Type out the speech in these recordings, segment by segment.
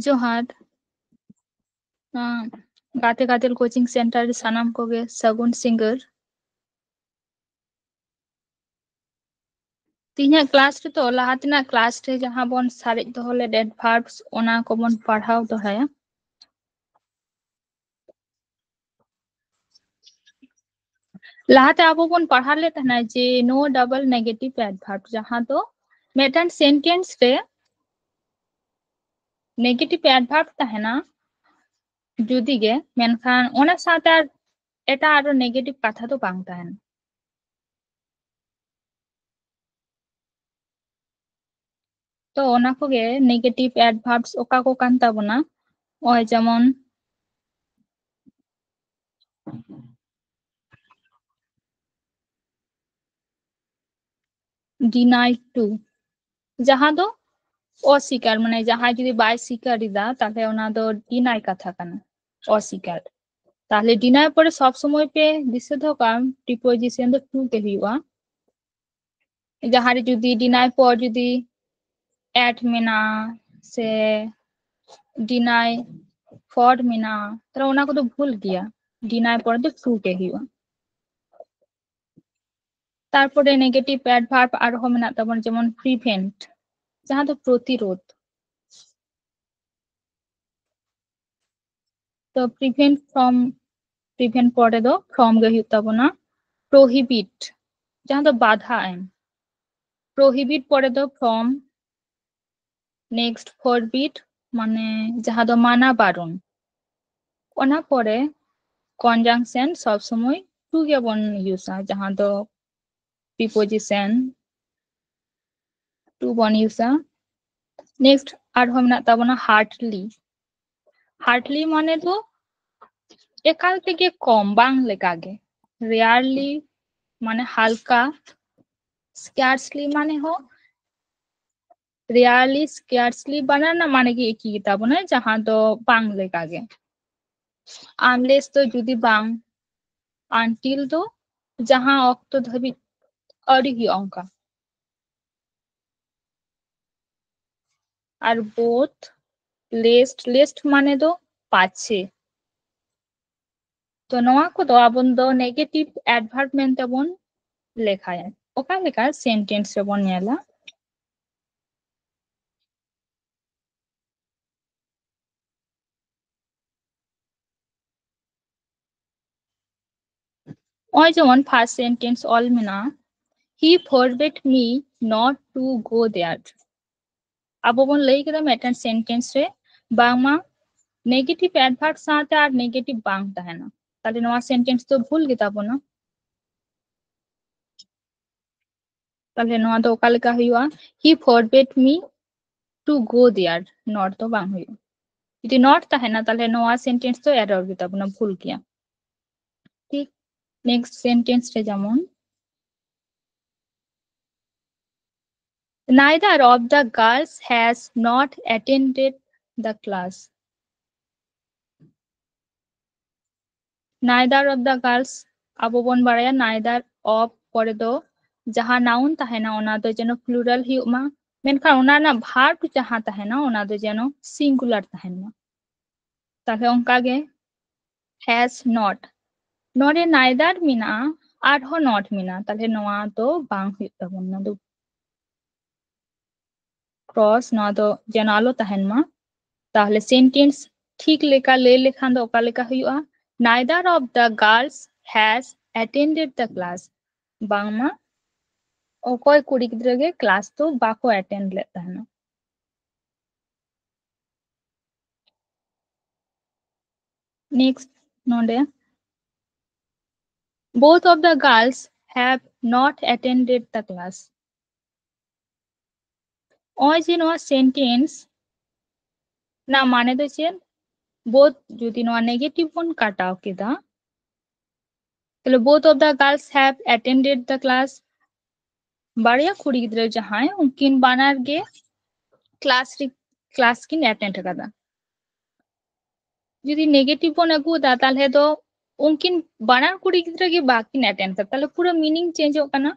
ᱡᱚᱦᱟᱨ ᱜᱟᱛᱮ ᱜᱟᱫᱮᱞ ᱠᱳᱪᱤᱝ ᱥᱮᱱᱴᱟᱨ ᱥᱟᱱᱟᱢ ᱠᱚᱜᱮ ᱥᱟᱹᱜᱩᱱ ᱥᱤᱸᱜᱟᱹᱲ। ᱛᱤᱦᱤᱧᱟᱜ ᱠᱞᱟᱥ ᱨᱮᱫᱚ ᱞᱟᱦᱟ ᱛᱮᱱᱟᱜ ᱠᱞᱟᱥ ᱨᱮ ᱡᱟᱦᱟᱸ ᱵᱚᱱ ᱥᱟᱨᱮᱡ ᱫᱚᱦᱚ ᱞᱮᱫ ᱮᱰᱵᱷᱟᱨᱵᱥ ᱚᱱᱟ ᱠᱚᱵᱚᱱ ᱯᱟᱲᱦᱟᱣ ᱫᱚᱦᱲᱟᱭᱟ। ᱞᱟᱦᱟᱛᱮ ᱟᱵᱚ ᱵᱚᱱ ᱯᱟᱲᱦᱟᱣ ᱞᱮᱫ ᱛᱟᱦᱮᱱᱟ ᱡᱮ नो डबल नेगेटिव एडभार्ब ᱡᱟᱦᱟᱸ ᱫᱚ ᱢᱤᱫᱴᱟᱝ সেন্টেন্স ᱨᱮ नेगेटिव एडभार्ब ᱛᱟᱦᱮᱱᱟ ᱡᱩᱫᱤ ᱜᱮ ᱢᱮᱱᱠᱷᱟᱱ ᱚᱱᱟ ᱥᱟᱶᱛᱮ ᱟᱨ ᱮᱴᱟᱜ ᱟᱨᱚ नेगेटिव ᱠᱟᱛᱷᱟ ᱫᱚ ᱵᱟᱝ ᱛᱟᱦᱮᱱᱟ। तो ओना कोगे नेगेटिव एडभार्ब्स ओका को कान ताबोना ओय जेमन डिनाई टू जहां दो अस्वीकार माने जहां जुदी बाय स्वीकारिदा ताहले ओना दो डिनाई कथा काना अस्वीकार ताहले डिनाई परे सब समय पे दिसे दो काम प्रिपोजिशन दो टू के हुआ जहां रे जुदी डिनाई पर जुदी एट मेना से डिनाई फॉर मेना तो ओना को तो भूल गया डिनाई पर दो टू के हुआ तारपरे नेगेटिव एडभार्ब आरो मेना ताबन जेमन प्रिवेंट जहां दो प्रतिरोध तो प्रिवेंट परे दो फ्रॉम गे हुई ताबोना प्रोहिबिट जहां दो बाधा एम प्रोहिबिट परे दो फ्रॉम नेक्स्ट फॉरबिट माने जहां दो माना बारन ओना परे कन्जांक्शन सब समय टू गे बन यूजा जहां दो प्रिपोजिशन टू बन यूजा नेक्स्ट आरो मेना ताबोना हार्टली माने दो एकाल तेगे कम बांग लेकागे रेयरली माने हल्का स्कैर्सली माने हो रेयरली स्कैर्सली बानाना माने की एक ही ताबोना जहां दो बांग लेकागे आमलेस तो जुदी बांग until दो जहां ऑक्टो धबी अड़ी ही अंका और बोथ लेस्ट माने दो पाछे तो नवा को दो आबन दो नेगेटिव एडभार्ब मेनते बोन लेखाया ओका लेखा सेंटेंस रे बोन नेला ओय जेमन फर्स्ट सेंटेंस ऑल मेना he forbade me not to go there अब बोन लई केदा मेटन सेंटेंस रे बांगमा नेगेटिव एडभार्ब साथे आर नेगेटिव बांग ताहेना ताले नवा सेंटेंस तो भूल गेता बोना ताले नवा तो ओका लेका हुआ he forbade me to go there not तो बांग हुआ यदि not ताहेना ताले नवा सेंटेंस तो एरर गेता बोना भूल गया ठीक नेक्स्ट सेंटेंस रे जेमन neither of the girls has not attended the class neither of the girls abo bon baraya neither of pore do jaha noun tahena ona do jeno plural hiuma menkha ona na verb jaha tahena ona do jeno singular tahena tahle onka ge has not nore neither mina ar ho not mina tahle noa do bang hui tabon na do cross noa do jeno alo tahen ma tahle sentence ठीक लेका ले लेखान दो ओका लेका हुआ neither of the girls has attended the class बांगमा ओकोय कुड़ी गिद्रा गे class तो बाको अटेंड ले ताहना next नोंडे both of the girls have not attended the class ओय जे नोआ सेंटेंस ना माने दो चेन both जुदी नोआ नेगेटिव बन काटाव केदा तले both of the girls have attended the class बारिया कुड़ी गिद्रा जहां उनकिन बानार गे क्लास किन अटेंड कदा जुदी नेगेटिव बन अगु दा ताले दो उनकिन बानार कुड़ी गिद्रा गे बाकिन अटेंड कर ताले पूरा मीनिंग चेंज हो कना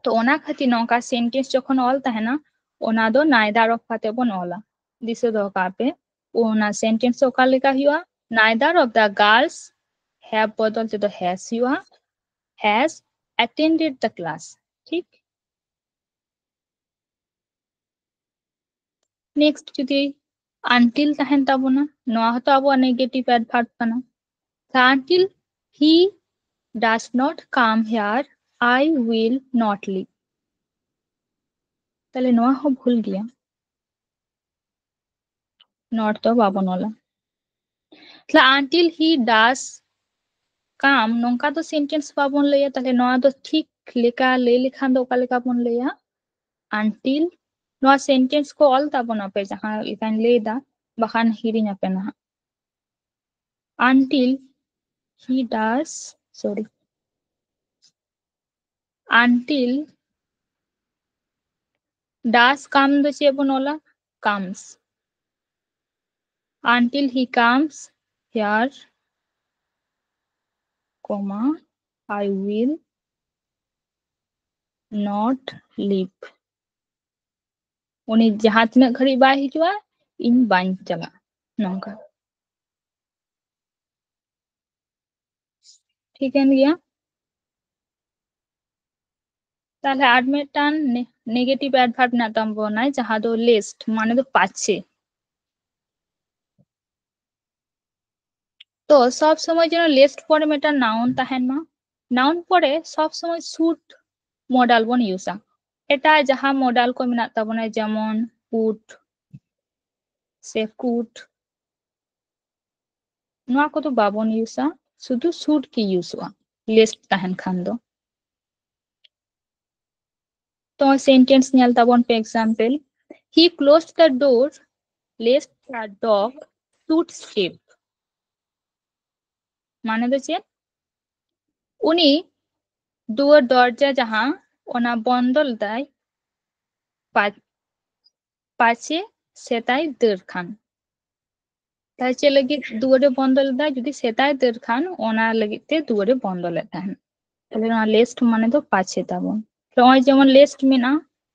तो ओना खातिर नोका सेंटेंस जखन ऑल ताहेना ओना दो neither of खाते बन ऑला दिसे दो कापे ओना सेंटेंस ओका लेका हुआ neither of the girls have बदल ते तो has हुआ has attended the class ठीक नेक्स्ट जुदी until तहन ताबोना नोआ हतो आबो नेगेटिव एडवर्ब कना until he does not come here I will not leave তাহলে नोआ हो भूल गया not तो बाबन वाला তাহলে until he does come नोंका तो सेंटेंस बाबन लेया ताहले नोआ तो ठीक लेका ले लिखान दो का लेका बन लेया until नोआ सेंटेंस को ऑल ताबन पे जहां इकान लेदा बखान हिरिंग पे ना until he does sorry until does come do चे बनोला comes until he comes here comma I will not leave उनी जहां तिना घड़ी बाय हिजुआ इन बाइन चला नंका ठीक है गया ताहले आर मेटान नेगेटिव एडवर्ब ना तम बनाय जहां दो लिस्ट माने दो पाछे तो सब समय जन लिस्ट परे मेटा नाउन ताहेन मा नाउन परे सब समय शुड मॉडल बन यूजा एटा जहां मॉडल को मेना ताबना जेमन पुट से कुट नोआ को तो बाबन यूजा शुधु शुड की यूजवा लिस्ट ताहेन खान दो तो सेंटेंस नेल ताबन पे example he closed the door lest the dog should escape माने दो चे उनी दुआर दरजा जहां ओना बंदल दाय पाचे सेताय दर खान ताई चे लगी दुआरे बंदल दाय जुदी सेताय दर खान ओना लगी ते दुआरे बंदल ताहन ताहले ना लिस्ट माने दो पाचे ताबन तो ओय जेमन लिस्ट मेना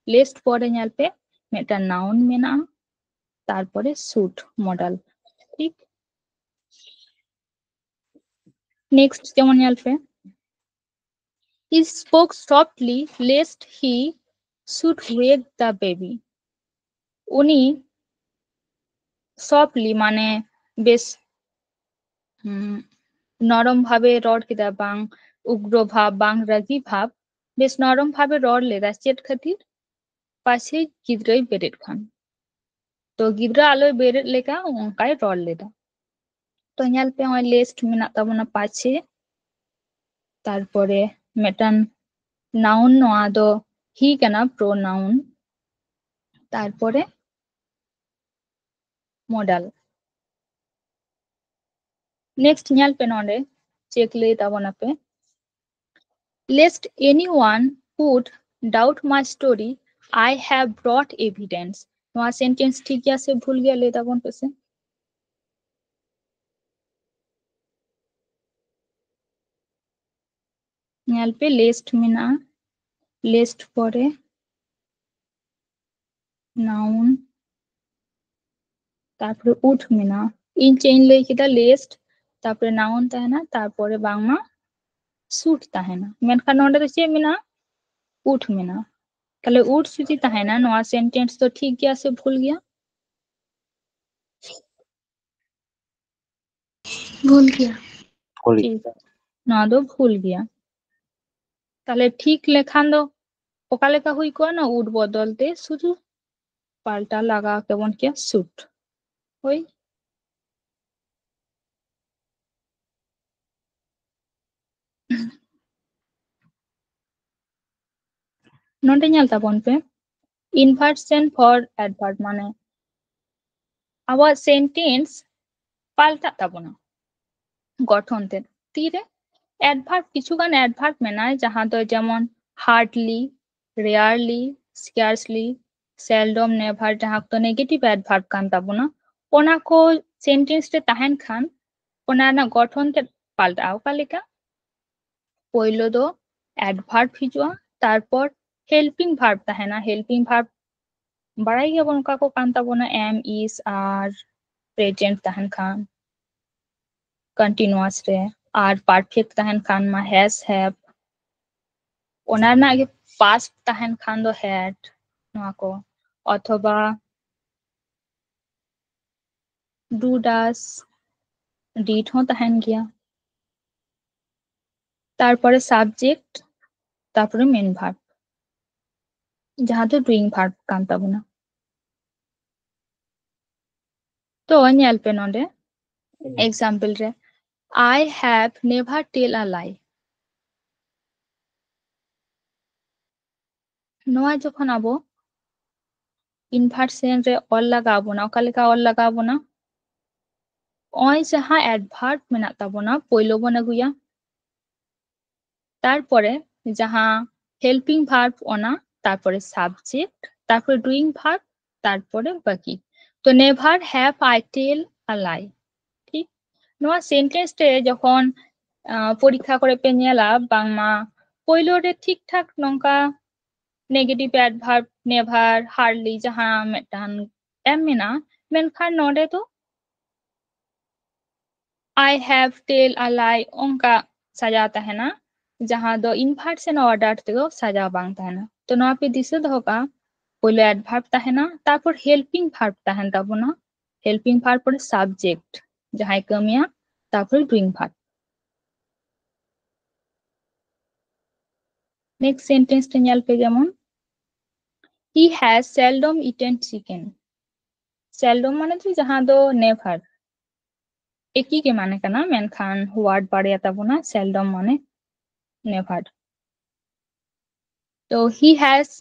लिस्ट परे नेल पे मेटा नाउन मेना तारपरे शुड मॉडल ठीक नेक्स्ट जेमन नेल पे he spoke softly lest he should wake the baby उनी softly माने बेस नरम भावे रड किदा बांग उग्र भाव बांग रागी भाव बेस नरम भावे रड लेदा चेट खातिर पाछे गिद्रई बेरेट खान तो गिद्रा आलो बेरेट लेका उनकाय रड लेदा तो नेल पे होय लिस्ट मेना ताबना पाछे तारपरे मेटान नाउन नोआ दो ही कना प्रोनाउन तारपरे मॉडल नेक्स्ट नेल पे नोडे चेक ले ताबना पे lest anyone would doubt my story I have brought evidence नोआ सेंटेंस ठीक या से भूल गया ले ताबन पे से नेल पे लिस्ट मेना लिस्ट परे नाउन तारपरे उठ मेना इन चेन ले किदा लिस्ट तारपरे नाउन ताहेना तारपरे बांगमा सूट ताहेना मेनखान नोडे तो चे मेना उठ मेना ताहले उठ सुजी ताहेना नोआ सेंटेंस तो ठीक गया से भूल गया ठीक है नोआ दो भूल गया ताहले ठीक लेखान दो ओका लेका हुई को ना उठ बदलते शुधु पाल्टा लगा के बन के सूट होई नोडे नेल ताबन पे इन्वर्सन फॉर एडवर्ब माने आवर सेंटेंस पाल्टा ताबना गठन ते तीरे एडवर्ब किछु गान एडवर्ब मेनाय जहां दो जेमन hardly rarely scarcely seldom never जहां तो नेगेटिव एडवर्ब कान ताबना ओना को सेंटेंस ते ताहेन खान ओना ना गठन ते पाल्टाओ का लेका पहलो दो एडवर्ब हिजुआ तारपर हेल्पिंग भार्ब ताहेना हेल्पिंग भार्ब ᱵᱟᱲᱟᱭ ᱜᱮᱭᱟᱵᱚᱱ ᱚᱠᱟ ᱠᱚ ᱠᱟᱱ ᱛᱟᱵᱚᱱᱟ am is are present ᱛᱟᱦᱮᱱ ᱠᱷᱟᱱ continuous ᱨᱮ আর perfect ᱛᱟᱦᱮᱱ ᱠᱷᱟᱱ ᱢᱟ has have ᱚᱱᱟ ᱨᱮᱱᱟᱜ ᱜᱮ past ᱛᱟᱦᱮᱱ ᱠᱷᱟᱱ ᱫᱚ had ᱱᱚᱣᱟ ᱠᱚ অথবা do does did হᱚᱸ তাহেন গিয়া তারপরে সাবজেক্ট তারপরে মেন ভার্ব যাহা দো ডুইং ভার্ব কান তাবোনা তো ᱧᱮᱞ ᱯᱮ ᱱᱚᱰᱮ एग्जाम्पल रे I have never tell a lie नोआ जखन आबो इनभार्सन रे ऑल लगा बोना ओका लेका ऑल लगा बोना ओय जहां एडभार्ब मेना ताबोना पयलो बन अगुया तारपरे जहां हेल्पिंग भार्ब ओना तारपरे सब्जेक्ट तारपरे डुइंग भार्ब तारपरे बाकी तो never have I tell a lie ठीक नोआ सेंटेंस रे जखन परीक्षा करे पे नेला बांगमा पयलो रे ठीक ठाक नोंका नेगेटिव एडभार्ब नेभार हार्डली जहां मेटान एम मेना मेनखान नोडे तो I have tell a lie onka साजा तहना जहां दो इनभार्सन ऑर्डर तेगो साजा बांग तहना तो नोआ पे दिसे दो का पहले एडभार्ब तहना तारपर हेल्पिंग भार्ब तहन ताबोना हेल्पिंग भार्ब पर सब्जेक्ट जहां कमिया तारपर डुइंग भार्ब नेक्स्ट सेंटेंस टे नेल पे जेमन he has seldom eaten chicken seldom माने तो जहां दो नेवर एक ही के माने कना मेनखान वर्ड बाड़िया ताबोना seldom माने नेवर तो he has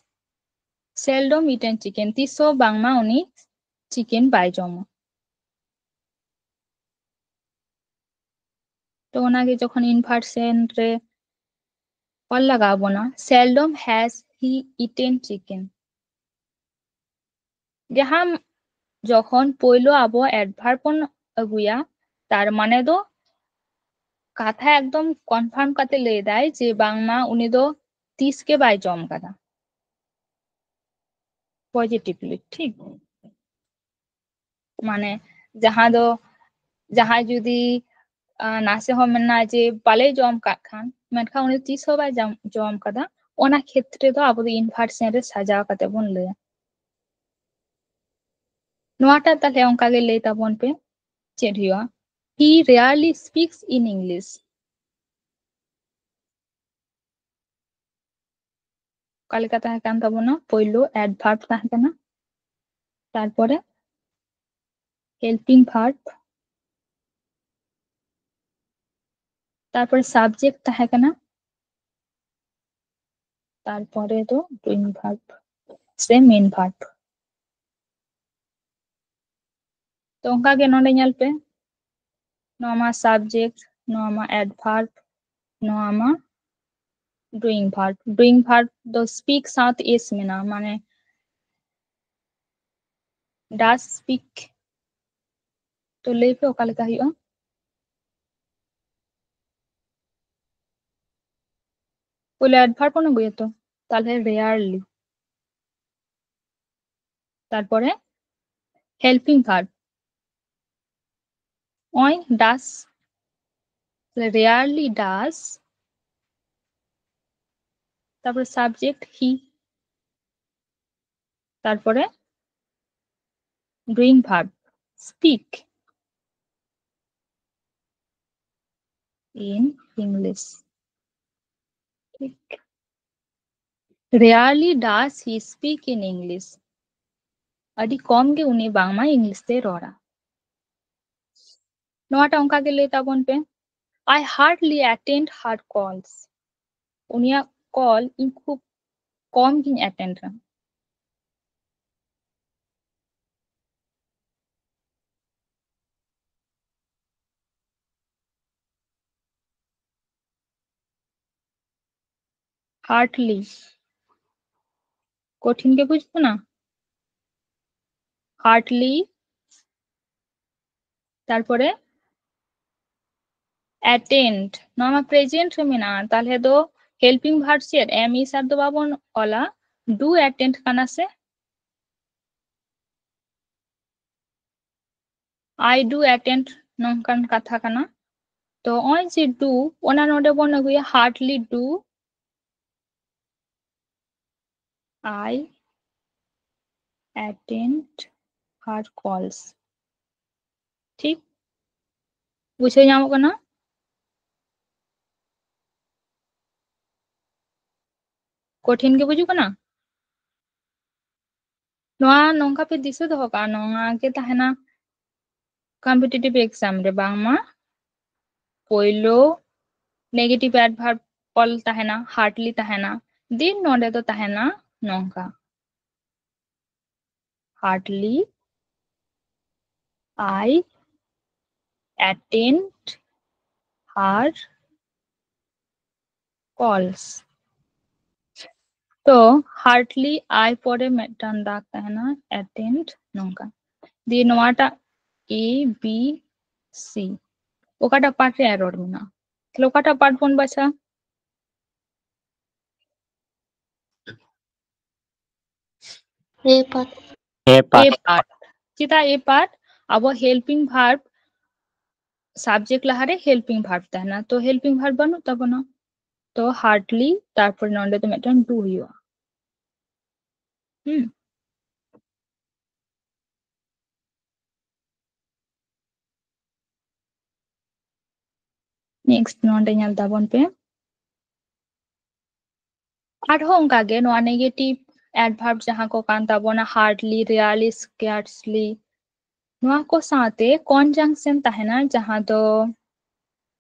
seldom eaten chicken tiso bangma uni chicken bai joma तो ओनागे जखन इनभार्सन रे ऑल लगाबो ना seldom has he eaten chicken जहां जखन पयलो आबो एडभार्ब बन अगुया तार माने दो कथा एकदम कन्फार्म काते ले दाय जे बांगमा उनी दो 30 के बाय जम कदा पॉजिटिवली ठीक माने जहां दो जहां जुदी नासे हो मेना जे बाले जम का खान मेनखा उनी 30 हो बाय जम कदा ओना क्षेत्रे दो आबो इनभार्सन रे साजाव काते बन ले नोआटा ताले onka ge ले ताबोन पे चेड हुआ he rarely speaks in english Kalika ताहे कान ताबोना पयलो एडभार्ब ताहे काना तारपरे हेल्पिंग भार्ब तारपरे सब्जेक्ट ताहे काना तारपरे दो डुइंग भार्ब से मेन भार्ब तो onka ge नोडे नेल पे नोमा सब्जेक्ट नोमा एडभार्ब नोमा डुइंग भार्ब दो स्पीक साथ एस मेना माने does speak तो ले पे ओका लेका हुआ पहले एडभार्ब बन गया तो ताले रेयरली तारपरे हेल्पिंग भार्ब ओय does rarely does तारपरे सब्जेक्ट he तारपरे doing verb speak in english ठीक rarely does he speak in english अडी कम गे उनी बांगमा इंग्लिश ते रोड़ा नोआटा onka ge ले ताबोन पे I hardly attend her calls उनिया कॉल इन खूब कम गिन अटेंड रा हार्टली कठिन के बुझबो ना हार्टली तारपरे अटेंड नोमा प्रेजेंट रे मेना ताले दो हेल्पिंग भार्ब से एम इस आर दो बाबन ओला डू अटेंड काना से I do attend nongkan katha kana. तो on J do ona node bon aguya hardly do I attend her calls ठीक बुझे nyamok kana कठिन के बुझु kana noa nongka pe disa doho ka nonga ke tahena competitive exam re bangma poilo negative adverb all tahena hardly tahena din node to tahena nongka hardly I attend her calls तो hardly I পরে মেটান দাগ তাহেনা attend নঙ্কা দিয়ে নোয়াটা A B C ওকাটা পার্টে error Mina তাহলে ওকাটা part বন বাছা A part. A part চিতা A part আবো হেল্পিং ভার্ব সাবজেক্ট লাহারে হেল্পিং ভার্ব তাহেনা তো হেল্পিং ভার্ব বানু তাবনা তো হার্ডলি তারপর নন্ডে তো মেটান ডু হিয়া नेक्स्ट नोंडे ñal tabon pe arho onka ge no negative adverb jaha ko kan tabona hardly rarely scarcely no ko saate conjunction tahena jaha do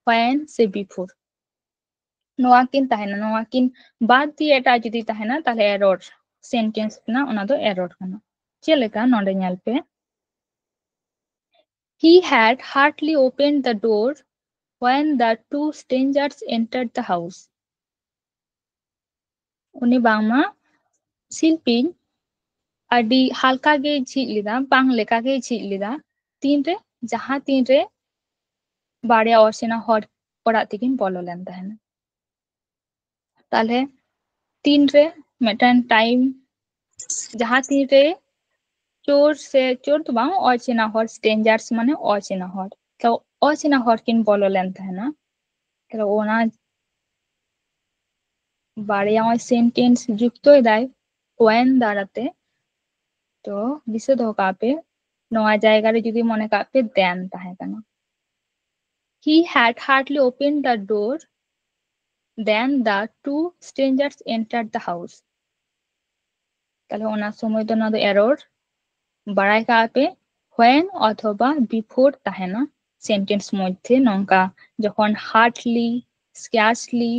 when se before no kin tahena no kin bad diye eta jodi tahena tale error sentence na ona do error kana cheleka nonde ñal pe he had hardly opened the door when the two strangers entered the house uni bangma silping adi halka ge jhit lida bang leka ge jhit lida tin re jaha tin re bare osena hor orat tekin bolo len tahena tale tin re metan time jaha tin re चोर से चोर तो bang ochena hor strangers mane ochena hor to ochena hor kin bolo len tahena to ona bare oy sentence যুক্তই দেয় when দাঁড়াতে তো দিছে ধোকা pay নয়া জায়গারে যদি মনে কাপে দেন তাহে কেন he had hardly opened the door then the two strangers entered the house তাহলে ওনার সময় তো না এরর বাড়ায় কাপে when অথবা before তাহে না সেন্টেন্স মধ্যে নঙ্কা যখন হার্ডলি স্ক্যার্সলি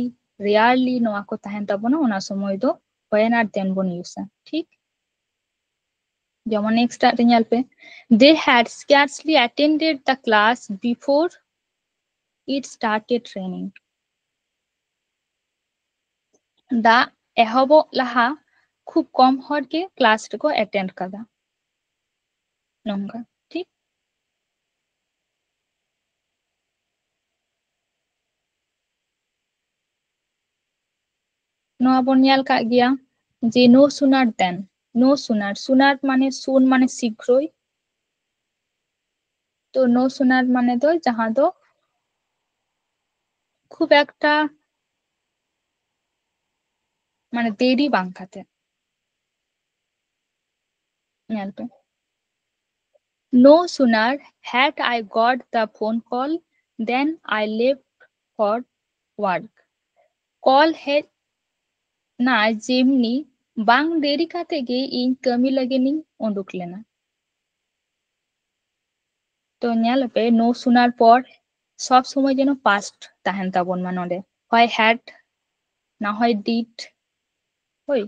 রেয়ারলি নোয়া কো তাহেন তাবো না ওনার সময় তো when আর then বন ইউজ ঠিক যেমন নেক্সট আরে ñal pe they had scarcely attended the class before it started raining da ehobo laha খুব কম হরকে ক্লাস को अटेंड कदा नंगा ठीक নোয়া বনিয়াল কা গিয়া যে নো সুনার দেন নো সুনার সুনার মানে সুন মানে শীঘ্রই তো নো সুনার মানে তো যাহা তো খুব একটা মানে দেরি বাংকাতে ñal pe no sooner had I got the phone call then I left for work call had না যেমনি বাং দেরি কাতে গে ইন কমি লাগেনি ওন্ডুক লেনা তো ñal pe no sooner পর সব সময় যেন পাস্ট তাহেন তাবন মানে নডে হয় হ্যাড না হয় ডিড হই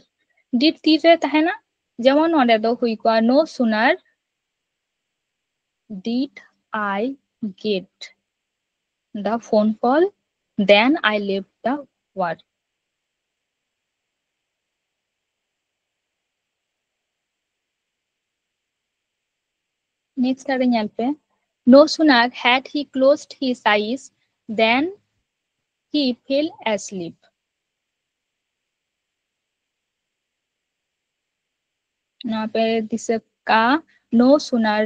ডিড তিরে তাহেনা যেমন নডে তো হুই কোয়া no sooner did I get the phone call then I left the work next are ñal pe no sooner had he closed his eyes than he fell asleep ना पे दिसे का no sooner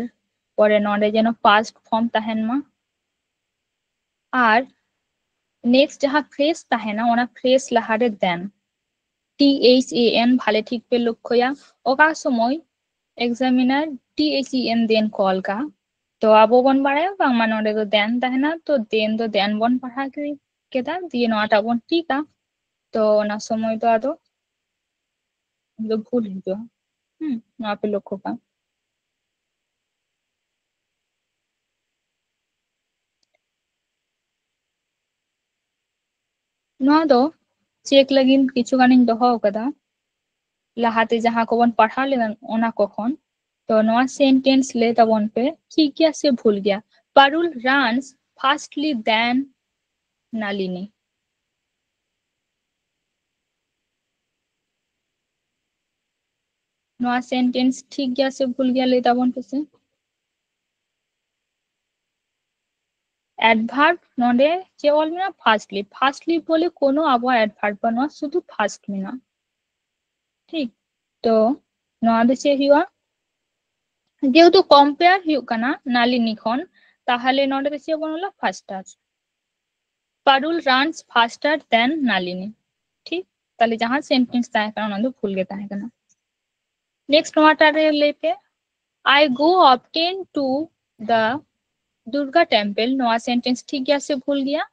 pore node jeno past form tahen ma ar next jaha phrase tahena ona phrase lahare then THAN bhale ঠিক pe লক্ষ্যয়া oka somoy examiner THEN den call ka to abo bon baraya bang ma node do then tahena to then bon parha keda diye noata bon tika to ona somoy do ado bhul hijo noa pe লক্ষ্য ka noa do check lagin kichu ganin doho kada lahate jaha ko bon parha ledan ona kokhon तो नवा sentence ले तबन पे ठीक क्या से भूल गया Parul runs fastly than Nalini नवा सेंटेंस ठीक क्या से भूल गया ले तबन पे से एडभार्ब नोडे केवल में ना फास्टली बोले कोनो आबो एडभार्ब बनवा शुधु फास्ट में ना ठीक तो नवा दे चे हुआ যেহেতু কম্পেয়ার হুᱭᱩᱜ ᱠᱟᱱᱟ নালিনী খন তাহলে নডে ᱫᱮ ᱪᱮᱫ ᱵᱚᱱ ᱚᱞᱟ ফাস্টার পারুল রানস ফাস্টার দেন নালিনী ঠিক তাহলে जहां সেন্টেন্স তাহে কারণ অন্য ভুল গে তাহে কানা নেক্সট নটারে লেপে I go often to the Durga temple नवा सेंटेंस ठीक गया से भूल गया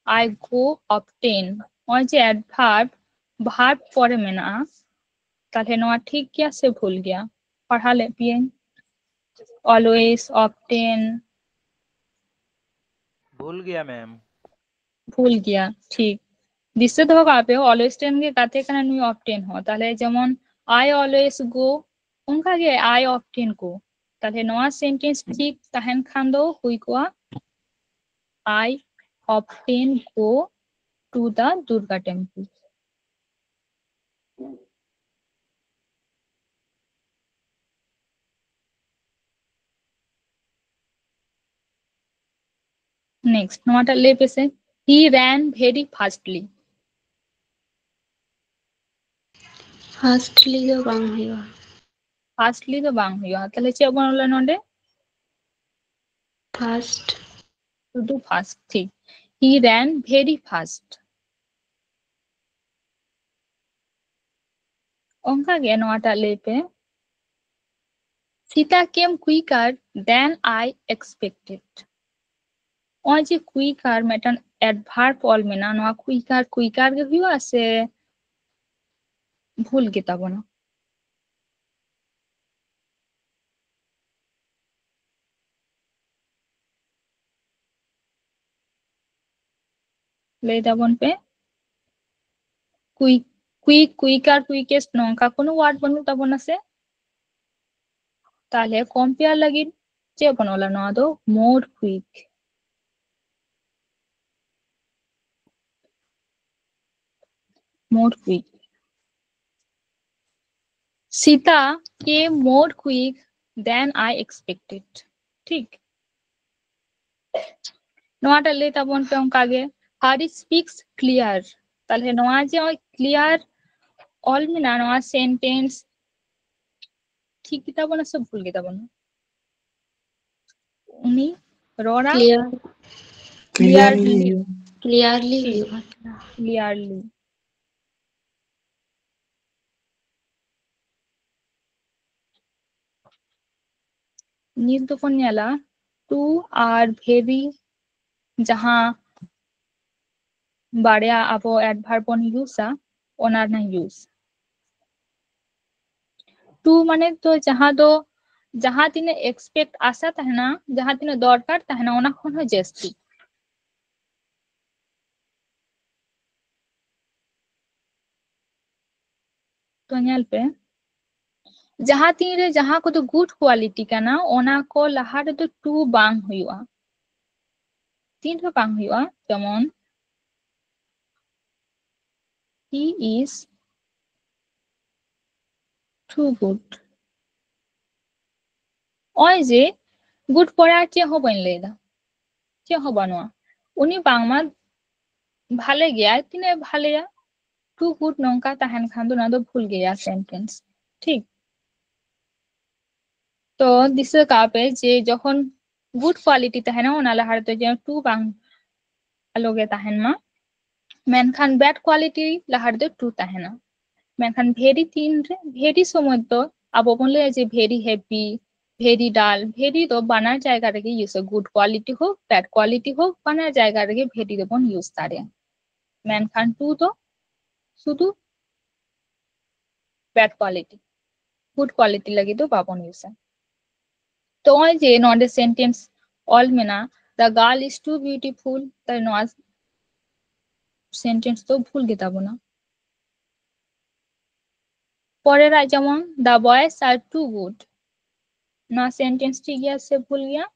I go often और जे एडभार्ब भार्ब পরে মেনা তাহলে নয়া ঠিক গিয়া সে ভুল গিয়া পড়ালে পিয়ে অলওয়েজ অফটেন भूल गया मैम ভুল গিয়া ঠিক দিছে তো কাপে অলওয়েজ টেন গে কাতে কানা নুই অফটেন हो তাহলে যেমন আই অলওয়েজ গো उनका गे आई ऑफ्टेन को তাহলে নয়া সেন্টেন্স ঠিক তাহেন খান দো হুই কোয়া I often go to the Durga temple next नवाटा ले पे से he ran very fastly fastly दो बांग हुआ fastly तो बांग हुआ তাহলে चे बनला नोडे फास्ट শুধু ফাস্ট ঠিক he ran very fast onka ge nota lepe Sita came quicker than I expected ওই যে কুইকার মেটান অ্যাডভার্ব অল মেনা নয়া কুইকার গে ভিউ আছে ভুল গে তাবনা ले दाबन पे কুইকার কুইকেস্ট নঙ্কা কোনো ওয়ার্ড বনু তাবন আছে তাহলে কম্পেয়ার লাগি যে বনলা নয়া দো more quick Sita came more quick than I expected ठीक नोआटा ले ताबन पे onka ge Hari speaks clear তাহলে নোয়া যে ওই ক্লিয়ার অল মিনা নোয়া সেন্টেন্স ঠিক কিতাবন আছে ভুল কিতাবন উনি রোরা क्लियरली नित तो पन्याला टू आर भेरी जहां बाड़िया आपो एडभार्ब बन यूज़ा ओनार ना यूज टू माने तो जहां तिने एक्सपेक्ट आशा तहना जहां तिने दरकार तहना ओना खन हो जेस्टी तो ᱧᱮᱞ पे जहां तीन रे जहां को तो गुड क्वालिटी काना ओना को लहा रे तो टू बांग हुआ तीन रे बांग हुआ जेमन he is too good ओय जे गुड पड़ा चे हो बन लेदा चे हो बनवा उनी बांगमा भाले गया तिने भाले या टू गुड नंका तहन खान दो ना दो भूल गया सेंटेंस ठीक तो दिशा कापे जे जखन गुड क्वालिटी तहना ओना लहार तो जे टू बांग अलोगे तहन मा मेनखान बैड क्वालिटी लहार दो टू तहना मेनखान भेरी तीन रे भेरी समय तो अब बन ले जे भेरी हेवी भेरी डाल भेरी तो बानार जायगा रेगे यूज गुड क्वालिटी हो बैड क्वालिटी हो बानार जायगा रेगे भेरी दो बन यूज तारे मेनखान टू तो शुधु बैड क्वालिटी गुड क्वालिटी लगी तो बाबन यूज तो जे नॉट सेंटेंस ऑल में ना the girl is too beautiful तार नॉट सेंटेंस तो भूल गे ताबोना परेर जेमन the boys are too good ना सेंटेंस ठीक गया से भूल गया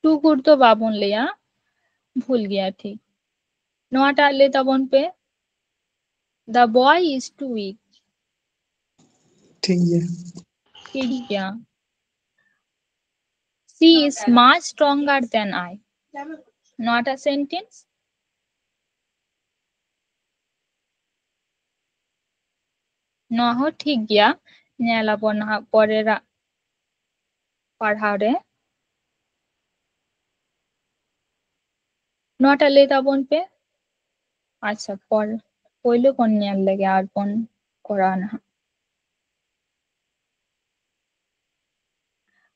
टू गुड तो बाबन लिया भूल गया ठीक नोटा ले तबन पे the boy is too weak ठीक है she is much stronger than I not a sentence न हो ठीक गया नेला बना परेरा पढ़ा रे नोटा ले तबन पे अच्छा पर पहले कोन नेल लगे आर कोन कराना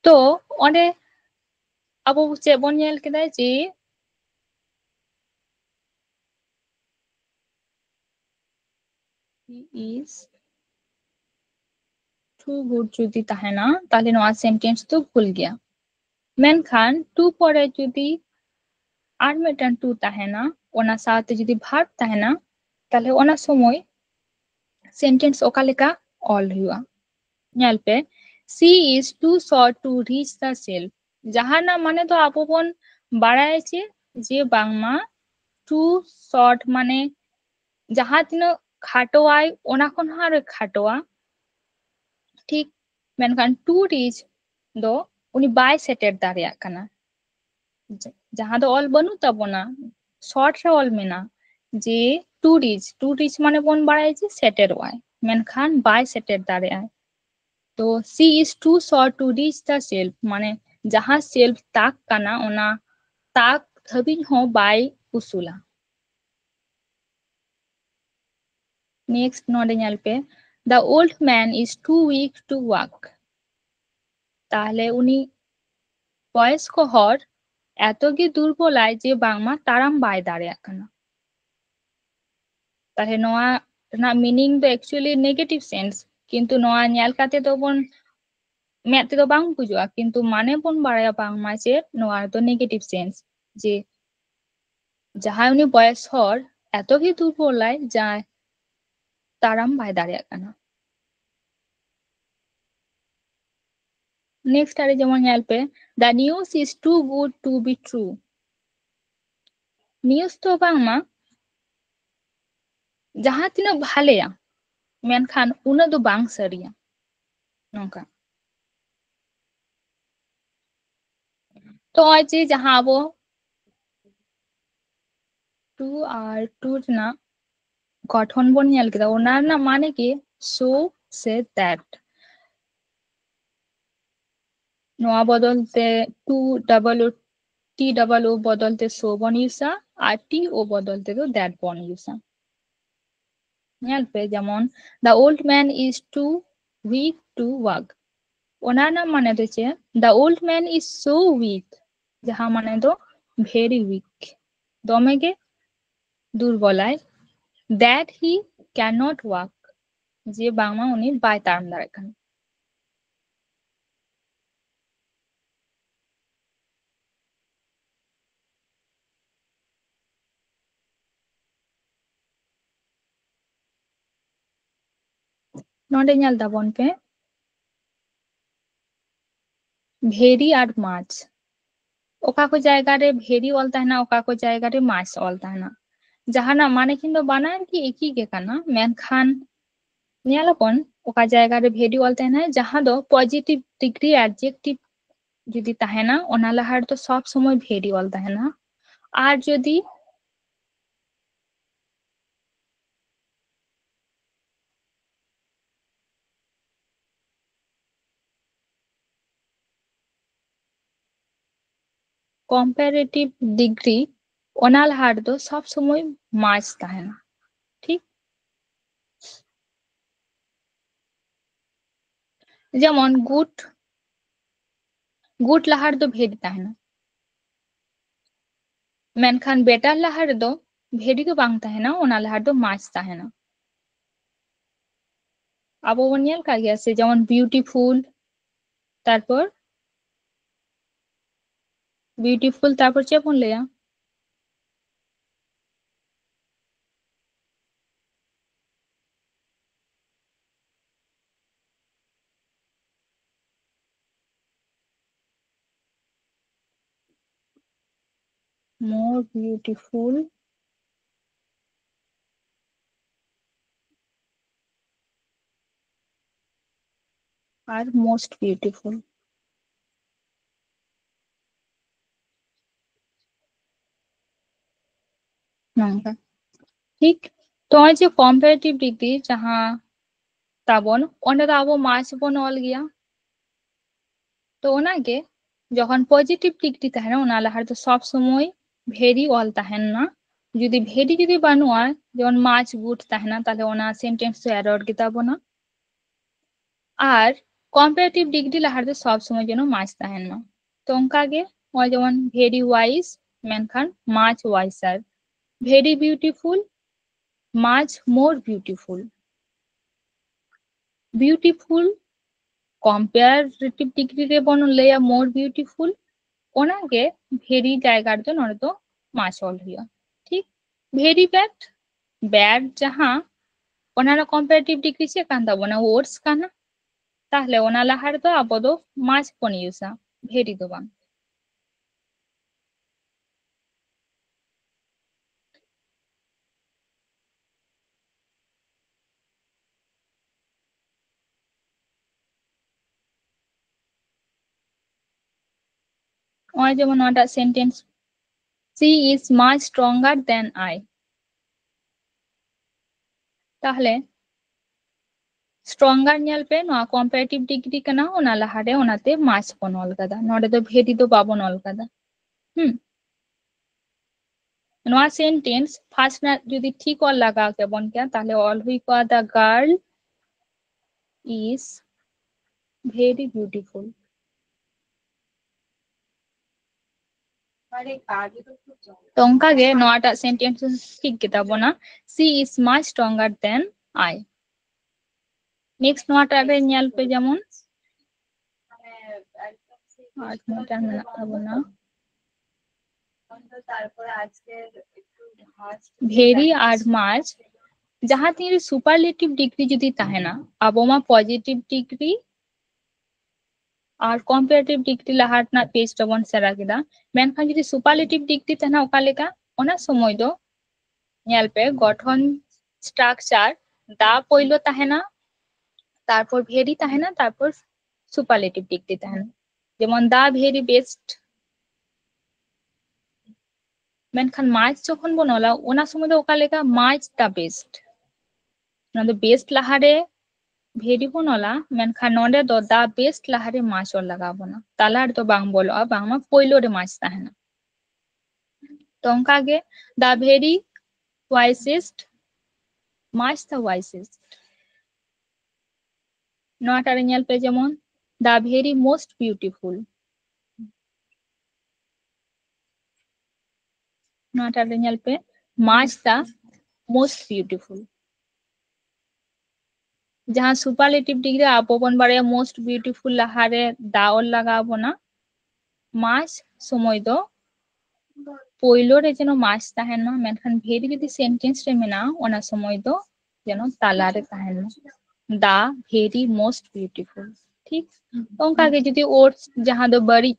तो ओंडे अब चे बन नेल केदा जे he is too good जुदी तहना ताले नोआ सेंटेंस तो भूल गया मेनखान टू परे जुदी आर मेटन टू तहना ओना साथे जुदी भार्ब तहना ताले ओना समय सेंटेंस ओका लेका ऑल हुआ नेल पे she is too short to reach the shelf जहां ना माने तो आपो बन बाड़ाय छे जे बांगमा too short माने जहां तिनो खाटो आय ओना खन हार खाटोआ ठीक मेनखान टू रीच दो उनी बाय सेटेर दारिया कना जहां दो ऑल बनू तबोना शॉर्ट रे ऑल में ना जे टू रीच माने बन बाड़ाय छे सेटेर वाय मेनखान बाय सेटेर दारिया तो she is too short to reach the shelf माने जहां शेल्फ ताक काना ओना ताक धबिन हो बाय उसूला नेक्स्ट नोडे नेल पे the old man is too weak to walk ताहले उनी बॉयस को हर एतो गे दुर्बलाय जे बांगमा ताराम बाय दारिया काना ताहले नोआ ना मीनिंग दो एक्चुअली नेगेटिव सेंस किंतु नोआ नेल काते तो बन मैं तो बांग बुझुआ किंतु माने बन बाड़ाया बांग माचे नोआ तो नेगेटिव सेंस जे जहां उनी बॉयस हर एतो गे दुर्बलाय जाय ताराम बाय दारिया काना नेक्स्ट आरे जेमन नेल पे the news is too good to be true news तो बांगमा जहां तिना भालेया मेनखान उना दो बांग सरिया नोका तो आज जहां वो टू आर टू ना गठन बन नेल केदा ओना ना माने की सो से दैट नोआ बदलते to double T double O बदलते सो बन यूसा आर टी ओ बदलते तो दैट बन यूसा नेल पे जेमन the old man is too weak to walk ओना ना माने तो चे the old man is so weak जहां माने तो भेरी वीक दोमे के दुर्बलाय that he can not walk जे बांगमा उनी बाय तारम दारे खान नोडे नेल दाबन पे भेरी आर माछ ओका को जायगा रे भेरी ऑल तहना ओका को जायगा रे माछ ऑल तहना जहाना माने किंतु बानार की एक ही के काना मेनखान नेलपन ओका जायगा रे भेरी ऑल तहना जहां दो पॉजिटिव डिग्री एडजेक्टिव जुदी तहना ओना लहार तो सब समय भेरी ऑल तहना are जुदी comparative degree ona laha redo sob somoy মাঝ tahena ঠিক যেমন good Laha redo very tahena मेनखान बेटार लाहा रेदो भेड़ी तो बांग tahena ona laha redo মাঝ tahena abo bon nyel ka gya se jemon beautiful tarpor तारपर चे बोन लेया more beautiful আর most beautiful नंगा ठीक तो आज कॉम्परेटिव डिग्री जहां ताबन ओंडे तो आबो मार्च बन ऑल गया तो ओनागे যখন পজিটিভ ডিগ্রি তাহেনা ওনা লাহার তো সব সময় ভেরি অল তাহেন না যদি ভেরি যদি বানুয়া যেমন মাছ গুড তাহেনা তাহলে ওনা সেন্টেন্স তো এরর গিতাবো না আর কম্পারেটিভ ডিগ্রি লাহার তো সব সময় যেন মাছ তাহেন না তো অঙ্কাগে ওই যেমন ভেরি ওয়াইজ মেনখান মাছ ওয়াইসার ভেরি বিউটিফুল মাছ more beautiful beautiful comparative degree রে বনলে মোর বিউটিফুল ओनागे भेरी जायगार जो नोरे तो मास ऑल हुआ ठीक भेरी बैड जहां ओनारा कंपैरेटिव डिग्री से कांदा बना वर्ड्स काना ताहले ओना लाहार तो आबो दो मास पन यूसा भेरी दो बांग ओय जेमन ओटा sentence she is much stronger than I ताहले स्ट्रॉन्गर नेल पे नो कंपैरेटिव डिग्री कना ओना लाहारे ओनाते मास पन ऑल कदा नोडे तो भेरी दो बाबन ऑल कदा नोआ सेंटेंस फार्स्ट ना যদি ঠিক অল লাগা কে বন क्या তাহলে অল হুই কো the girl is very beautiful तोंकागे नोआटा सेंटेंस ठीक किताबो ना she is much stronger than I next नोआटा रे ᱧᱮᱞ पे যেমন 8 মিনিট আর মেলাবো না भेरी আর মাছ जहां तीन सुपरलेटिव डिग्री যদি তাহেনা আবমা पॉजिटिव डिग्री और कंपैरेटिव डिग्री लाहार ना पेज टबन सेरा किदा मेनखान যদি सुपरलेटिव डिग्री तहना ओका लेका ओना समय दो ᱧᱮল पे गठन स्ट्राक्चर दा पयलो তাহেনা তারপর ভেরি তাহেনা তারপর সুপারলেটিভ ডিগ্রি তাহেনা যেমন দা ভেরি বেস্ট मेनखान मार्च যখন বনলা ওনা সময় দো ওকা লেকা মার্চ দা বেস্ট না দো বেস্ট লাহারে भेरी बनला मेनखान नोंडे दो दा बेस्ट लाहारे माछ और लगाबो ना तालार तो बांग बोलो बांग मा पोइलो रे माछ ताहेना तो अंकागे दा भेरी वाइसेस्ट माछ दा वाइसेस्ट नोटा रे नेल पे जेमन दा भेरी मोस्ट ब्यूटीफुल नोटा रे नेल पे माछ दा मोस्ट ब्यूटीफुल जहां सुपरलेटिव डिग्री आपन बारे मोस्ट ब्यूटीफुल लाहारे दाओल लगाबो ना मास समय दो पयलो रे जेनो मास ताहेन ना मेनखान भेरी जदि सेंटेंस रे मेना ओना समय दो जेनो ताला रे ताहेन ना दा भेरी मोस्ट ब्यूटीफुल ठीक ओंका के जदि वर्ड्स जहां दो बड़ी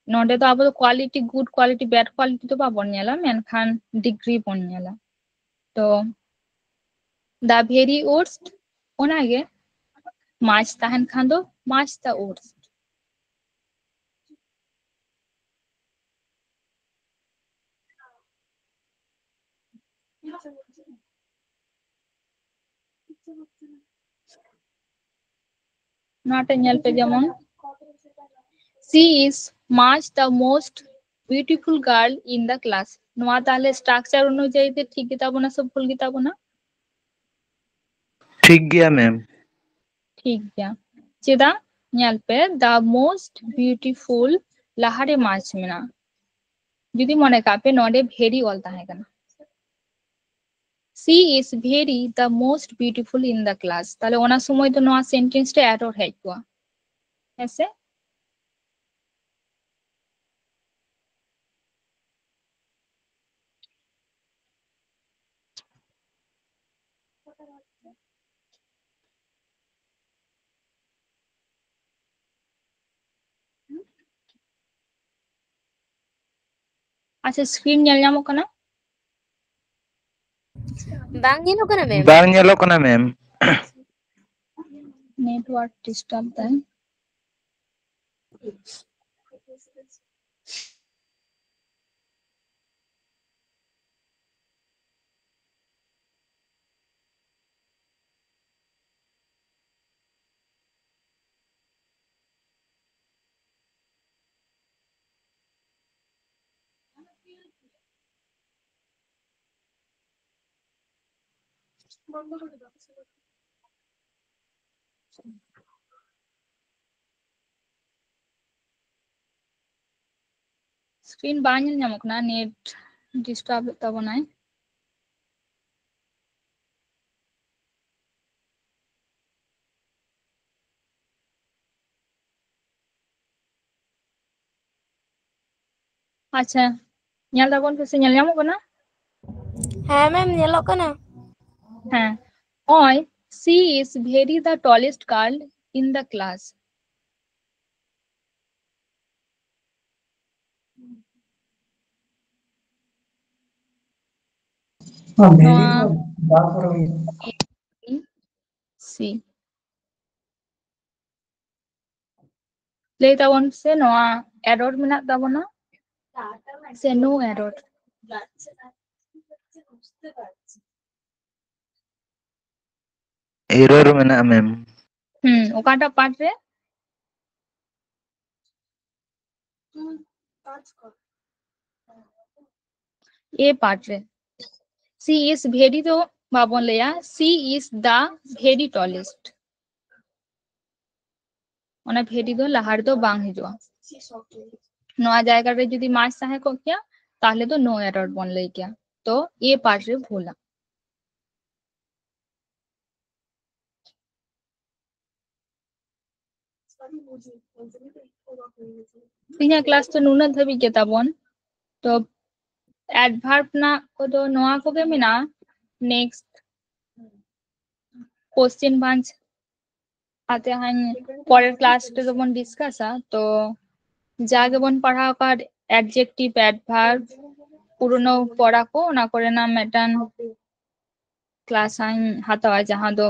नोडे तो आबो quality good quality bad quality तो बाबन नेला मेनखान डिग्री बन नेला तो दा भेरी वर्ड्स ओनागे माछ ताहेन खान दो माछ दा वर्ड्स नोटा नेल पे जेमन she is much the most beautiful girl in the class. নোয়া তাহলে স্ট্রাকচার অনুযায়ী ঠিক কি তাবো না সব ভুল কি তাবো না? ठीक गया मैम। ঠিক গিয়া चेदा ᱧᱮᱞ ᱯᱮ the most beautiful লাহারে মাছ মেনা যদি মনে কাপে নডে ভেরি অল তাহে কানা she is very the most beautiful in the class তাহলে ওনা সময় তো নোয়া সেন্টেন্সটা এরর হেজ কোয়া এসে আচ্ছা স্ক্রিন ᱧᱮᱞ ᱧᱟᱢᱚᱜ ᱠᱟᱱᱟ bang nyelok kana ma'am? बांग ñeloग कना मैम। নেটওয়ার্ক ডিস্টার্ব দেয় স্ক্রিন বাং ᱧᱮᱞ ᱧᱟᱢᱚᱜ ᱠᱟᱱᱟ নেট ডিস্টার্ব তাবনায় আচ্ছা ᱧᱮᱞ ᱫᱟᱵᱚᱱ ᱯᱮ ᱥᱮ ᱧᱮᱞ ᱧᱟᱢᱚᱜ ᱠᱟᱱᱟ হ্যাঁ ম্যাম nyelok kana? হ্যাঁ ওই she is very the tallest girl in the class हाँ मेरी নোয়া तो बात हो रही है। সি ᱞᱟᱹᱭ ᱛᱟᱵᱚᱱ ᱥᱮ ᱱᱚᱣᱟ এরর ᱢᱮᱱᱟᱜ ᱛᱟᱵᱚᱱᱟ সে নো এরর एरर मेना मैम। ওকাটা পার্ট রে এ পার্ট রে সি ইজ ভেরি তো বাবন লেয়া C is the very tallest ওনা ভেরি দো লাহার দো বাং হিজুয়া নোয়া জায়গা রে যদি মাছ তাহে কো কিয়া তাহলে তো নো এরর বন লই কিয়া তো এ পার্ট রে ভুলা ᱤᱧᱟᱹᱜ ᱠᱞᱟᱥ ᱫᱚ ᱱᱩᱱᱟᱹᱜ ᱫᱷᱟᱹᱵᱤᱡ ᱜᱮ ᱛᱟᱵᱚᱱ ᱛᱚ ᱮᱰভার্ব না ᱠᱚᱫᱚ ᱱᱚᱣᱟ ᱠᱚᱜᱮ ᱢᱮᱱᱟᱜᱼᱟ নেক্সট কোশ্চেন বাঞ্চ আতে হান পরের ক্লাস ᱨᱮᱫᱚ ᱵᱚᱱ ᱰᱤᱥᱠᱟᱥᱟ ᱛᱚ যা গেᱵᱚᱱ ᱯᱟᱲᱦᱟᱣ ᱟᱠᱟᱫ অ্যাডজেক্টিভ অ্যাডভার্ব পুরনো পড়া ᱠᱚ ᱚᱱᱟ ᱠᱚᱨᱮᱱᱟᱜ ᱢᱤᱫᱴᱟᱝ ক্লাস হাতাᱣᱟ ᱡᱟᱦᱟᱸ ᱫᱚ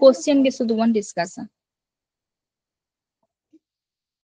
কোশ্চেন ᱜᱮ শুধু ᱵᱚᱱ ᱰᱤᱥᱠᱟᱥᱟ